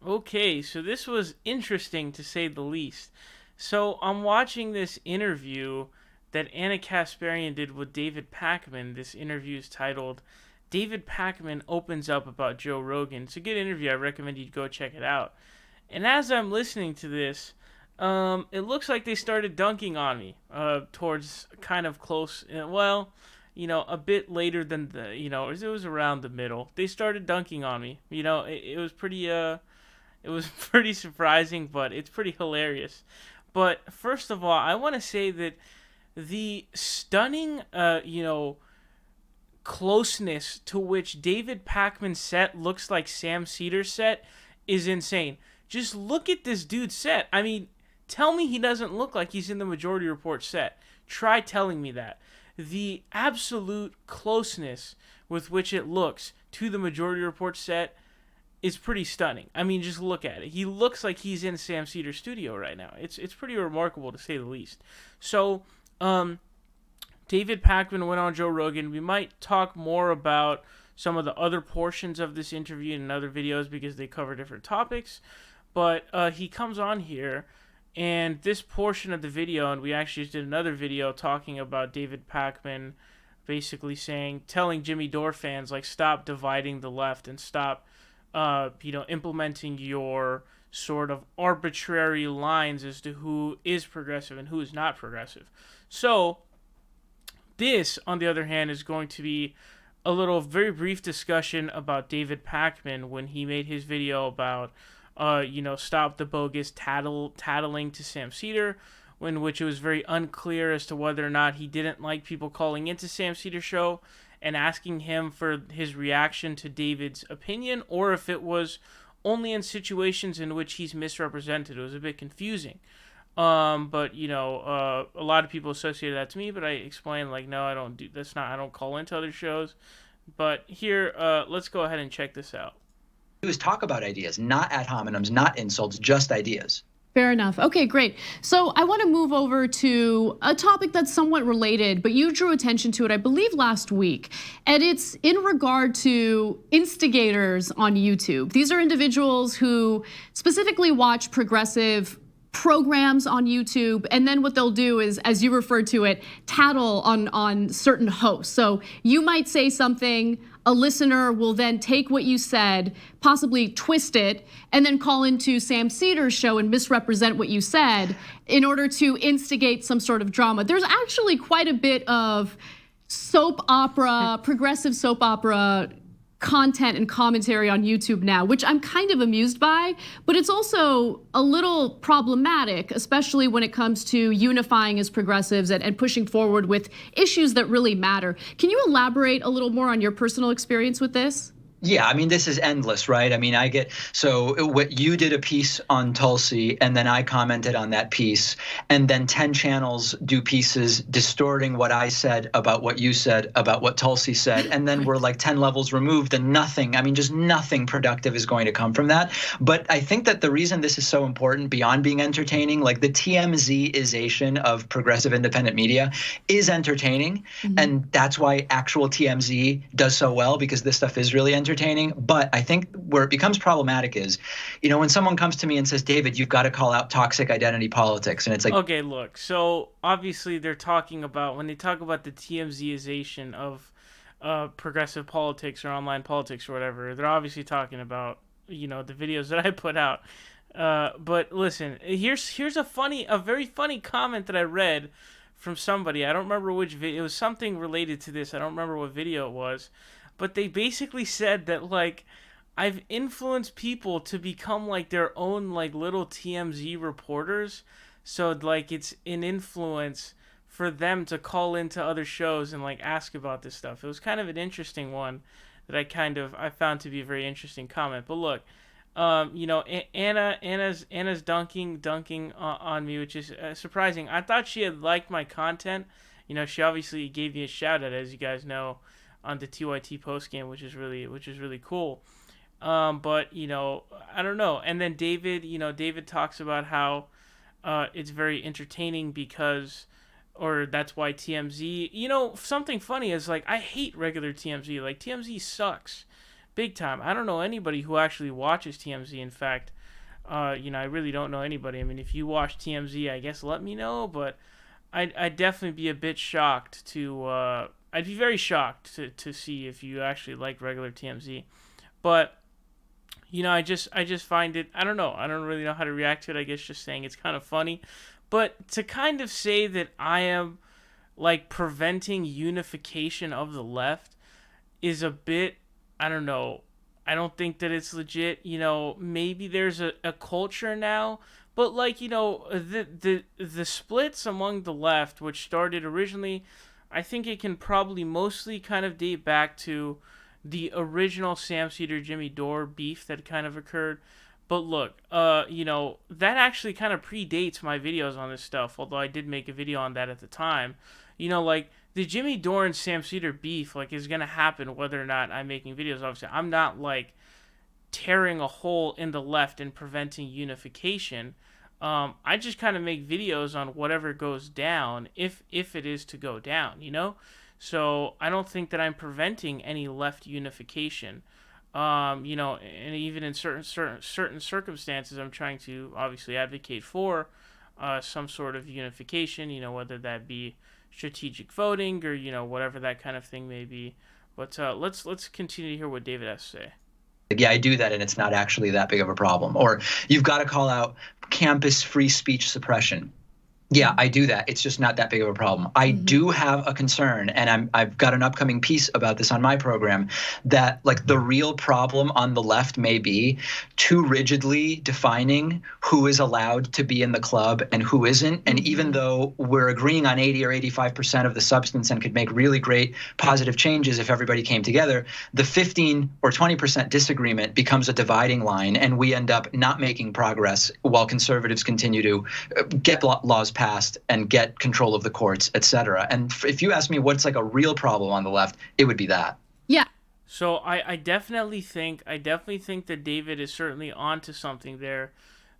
Okay, so this was interesting to say the least. So I'm watching this interview that Anna Kasparian did with David Pakman. This interview is titled David Pakman Opens Up About Joe Rogan. It's a good interview. I recommend you go check it out. And as I'm listening to this, it looks like they started dunking on me towards kind of close, a bit later than it was around the middle. They started dunking on me. It was it was pretty surprising, but it's pretty hilarious. But first of all, I want to say that the stunning, closeness to which David Pakman's set looks like Sam Cedar's set is insane. Just look at this dude's set. I mean, tell me he doesn't look like he's in the Majority Report set. Try telling me that. The absolute closeness with which it looks to the Majority Report set is pretty stunning. I mean, just look at it. He looks like he's in Sam Cedar's studio right now. It's pretty remarkable to say the least. So, David Pakman went on Joe Rogan. We might talk more about some of the other portions of this interview in other videos because they cover different topics. But he comes on here, and this portion of the video, and we actually did another video talking about David Pakman basically telling Jimmy Dore fans, like, stop dividing the left and stop implementing your sort of arbitrary lines as to who is progressive and who is not progressive. So, this, on the other hand, is going to be a little very brief discussion about David Pakman when he made his video about, stop the bogus tattling to Sam Cedar, in which it was very unclear as to whether or not he didn't like people calling into Sam Cedar's show and asking him for his reaction to David's opinion, or if it was only in situations in which he's misrepresented. It was a bit confusing. But a lot of people associated that to me, but I explained, like, no, I don't do that's not I don't call into other shows. But here, let's go ahead and check this out. Do is talk about ideas, not ad hominems, not insults, just ideas. Fair enough. Okay, great. So I want to move over to a topic that's somewhat related, but you drew attention to it, I believe, last week. And it's in regard to instigators on YouTube. These are individuals who specifically watch progressive programs on YouTube, and then what they'll do is, as you referred to it, tattle on certain hosts. So you might say something, a listener will then take what you said, possibly twist it, and then call into Sam Cedar's show and misrepresent what you said in order to instigate some sort of drama. There's actually quite a bit of soap opera, progressive soap opera content and commentary on YouTube now, which I'm kind of amused by, but it's also a little problematic, especially when it comes to unifying as progressives and pushing forward with issues that really matter. Can you elaborate a little more on your personal experience with this? Yeah, I mean, this is endless, right? I mean, what you did a piece on Tulsi, and then I commented on that piece, and then 10 channels do pieces distorting what I said about what you said about what Tulsi said, and then we're like 10 levels removed, and just nothing productive is going to come from that. But I think that the reason this is so important, beyond being entertaining, like the TMZ-ization of progressive independent media is entertaining, and that's why actual TMZ does so well, because this stuff is really entertaining. But I think where it becomes problematic is, when someone comes to me and says, David, you've got to call out toxic identity politics. And it's like, okay, look, so obviously they're talking about, when they talk about the TMZization of progressive politics or online politics or whatever, they're obviously talking about, the videos that I put out. But listen, here's a very funny comment that I read from somebody. I don't remember which video. It was something related to this. I don't remember what video it was. But they basically said that, like, I've influenced people to become, like, their own, like, little TMZ reporters. So, like, it's an influence for them to call into other shows and, like, ask about this stuff. It was kind of an interesting one that I found to be a very interesting comment. But look, Anna's dunking on me, which is surprising. I thought she had liked my content. She obviously gave me a shout out, as you guys know, on the TYT postgame, which is really cool. But I don't know. And then David talks about how it's very entertaining because, or that's why TMZ. Something funny is, like, I hate regular TMZ. Like, TMZ sucks big time. I don't know anybody who actually watches TMZ. In fact, I really don't know anybody. I mean, if you watch TMZ, I guess let me know, but I'd definitely be a bit shocked to, I'd be very shocked to see if you actually like regular TMZ. But, I just find it, I don't know. I don't really know how to react to it. I guess just saying it's kind of funny. But to kind of say that I am, like, preventing unification of the left is a bit, I don't know. I don't think that it's legit. Maybe there's a culture now, but like, the splits among the left, which started originally, I think it can probably mostly kind of date back to the original Sam Cedar Jimmy Dore beef that kind of occurred. But look, that actually kind of predates my videos on this stuff, although I did make a video on that at the time. Like, the Jimmy Dore and Sam Cedar beef, like, is going to happen whether or not I'm making videos. Obviously, I'm not, like, tearing a hole in the left and preventing unification. I just kind of make videos on whatever goes down, if it is to go down, So I don't think that I'm preventing any left unification. And even in certain circumstances, I'm trying to obviously advocate for some sort of unification, whether that be strategic voting or whatever that kind of thing may be. But let's continue to hear what David has to say. Yeah, I do that, and it's not actually that big of a problem. Or you've got to call out campus free speech suppression. Yeah, I do that. It's just not that big of a problem. I do have a concern, and I've got an upcoming piece about this on my program, that like the real problem on the left may be too rigidly defining who is allowed to be in the club and who isn't. And even though we're agreeing on 80 or 85% of the substance and could make really great positive changes if everybody came together, the 15 or 20% disagreement becomes a dividing line, and we end up not making progress while conservatives continue to get laws passed and get control of the courts, etc. And if you ask me what's like a real problem on the left, it would be that. Yeah. So I definitely think that David is certainly onto something there.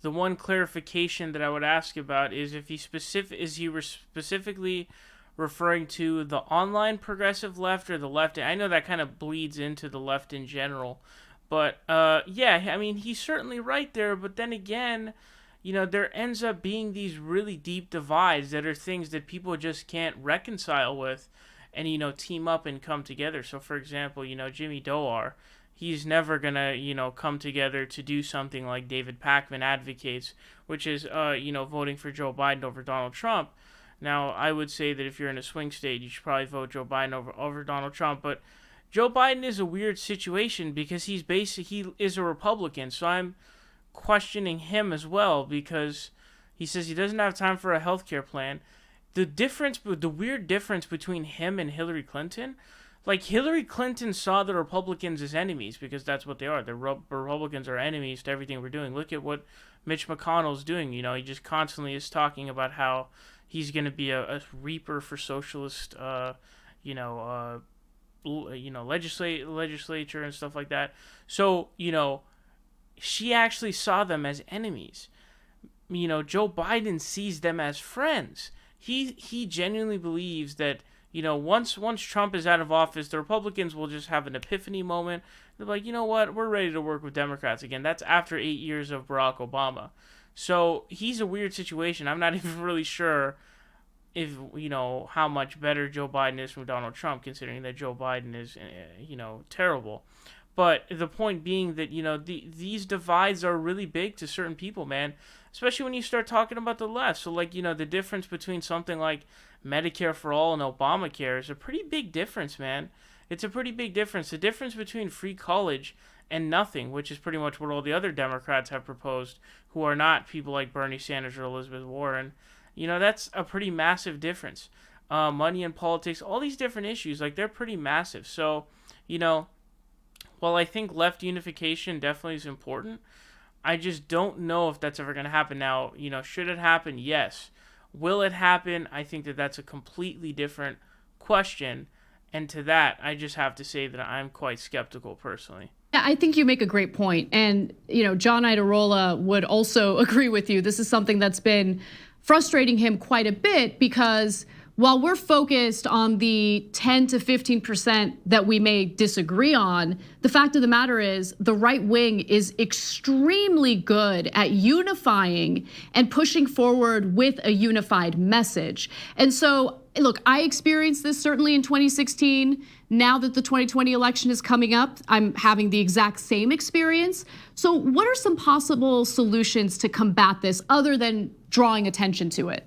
The one clarification that I would ask about is if he were specifically referring to the online progressive left or the left. I know that kind of bleeds into the left in general, but yeah, I mean, he's certainly right there. But then again, there ends up being these really deep divides that are things that people just can't reconcile with and, team up and come together. So, for example, Jimmy Dore, he's never going to, come together to do something like David Pakman advocates, which is, voting for Joe Biden over Donald Trump. Now, I would say that if you're in a swing state, you should probably vote Joe Biden over Donald Trump. But Joe Biden is a weird situation because he is a Republican. So I'm questioning him as well because he says he doesn't have time for a healthcare plan. The weird difference between him and Hillary Clinton, like Hillary Clinton saw the Republicans as enemies because that's what they are. The Republicans are enemies to everything we're doing. Look at what Mitch McConnell's doing. He just constantly is talking about how he's going to be a reaper for socialist, legislature and stuff like that. So, she actually saw them as enemies. Joe Biden sees them as friends. He genuinely believes that, once Trump is out of office, the Republicans will just have an epiphany moment. They're like, you know what, we're ready to work with Democrats again. That's after 8 years of Barack Obama. So he's a weird situation. I'm not even really sure if, how much better Joe Biden is from Donald Trump, considering that Joe Biden is, terrible. But the point being that, these divides are really big to certain people, man. Especially when you start talking about the left. So, like, the difference between something like Medicare for All and Obamacare is a pretty big difference, man. It's a pretty big difference. The difference between free college and nothing, which is pretty much what all the other Democrats have proposed, who are not people like Bernie Sanders or Elizabeth Warren, that's a pretty massive difference. Money and politics, all these different issues, like, they're pretty massive. So, while I think left unification definitely is important, I just don't know if that's ever going to happen. Now, should it happen? Yes. Will it happen? I think that that's a completely different question. And to that, I just have to say that I'm quite skeptical personally. Yeah, I think you make a great point. And, John Iadarola would also agree with you. This is something that's been frustrating him quite a bit because while we're focused on the 10 to 15% that we may disagree on, the fact of the matter is the right wing is extremely good at unifying and pushing forward with a unified message. And so, look, I experienced this certainly in 2016. Now that the 2020 election is coming up, I'm having the exact same experience. So what are some possible solutions to combat this other than drawing attention to it?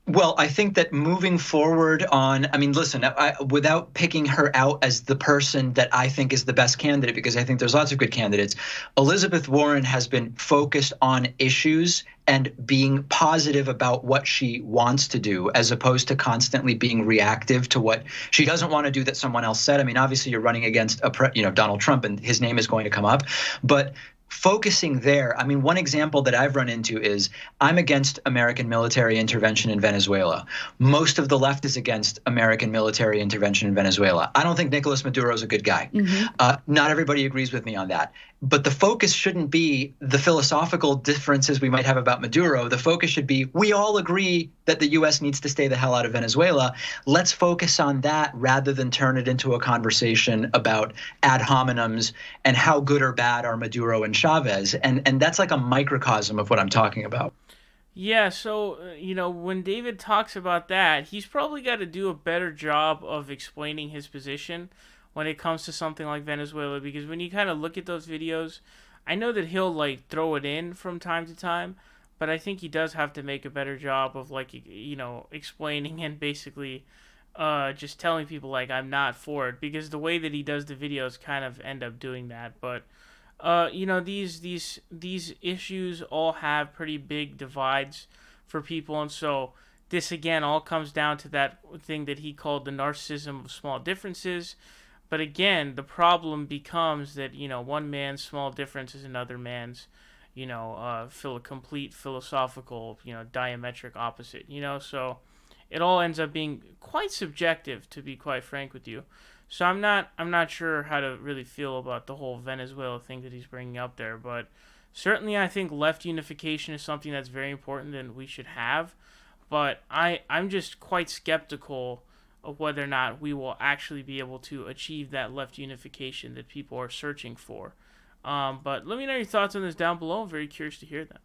Well, I think that moving forward on, I mean, listen, without picking her out as the person that I think is the best candidate, because I think there's lots of good candidates, Elizabeth Warren has been focused on issues and being positive about what she wants to do, as opposed to constantly being reactive to what she doesn't want to do that someone else said. I mean, obviously you're running against Donald Trump, and his name is going to come up, but focusing there, I mean, one example that I've run into is I'm against American military intervention in Venezuela. Most of the left is against American military intervention in Venezuela. I don't think Nicolas Maduro is a good guy. Not everybody agrees with me on that. But the focus shouldn't be the philosophical differences we might have about Maduro. The focus should be, we all agree that the US needs to stay the hell out of Venezuela. Let's focus on that rather than turn it into a conversation about ad hominems and how good or bad are Maduro and Chavez. And that's like a microcosm of what I'm talking about. Yeah, so, when David talks about that, he's probably got to do a better job of explaining his position when it comes to something like Venezuela, because when you kind of look at those videos, I know that he'll like throw it in from time to time, but I think he does have to make a better job of explaining and basically just telling people like I'm not for it, because the way that he does the videos kind of end up doing that. But these issues all have pretty big divides for people, and so this again all comes down to that thing that he called the narcissism of small differences. But again, the problem becomes that, one man's small difference is another man's, complete philosophical, diametric opposite, so it all ends up being quite subjective, to be quite frank with you. So I'm not sure how to really feel about the whole Venezuela thing that he's bringing up there, but certainly I think left unification is something that's very important and we should have, but I'm just quite skeptical of whether or not we will actually be able to achieve that left unification that people are searching for. But let me know your thoughts on this down below. I'm very curious to hear them.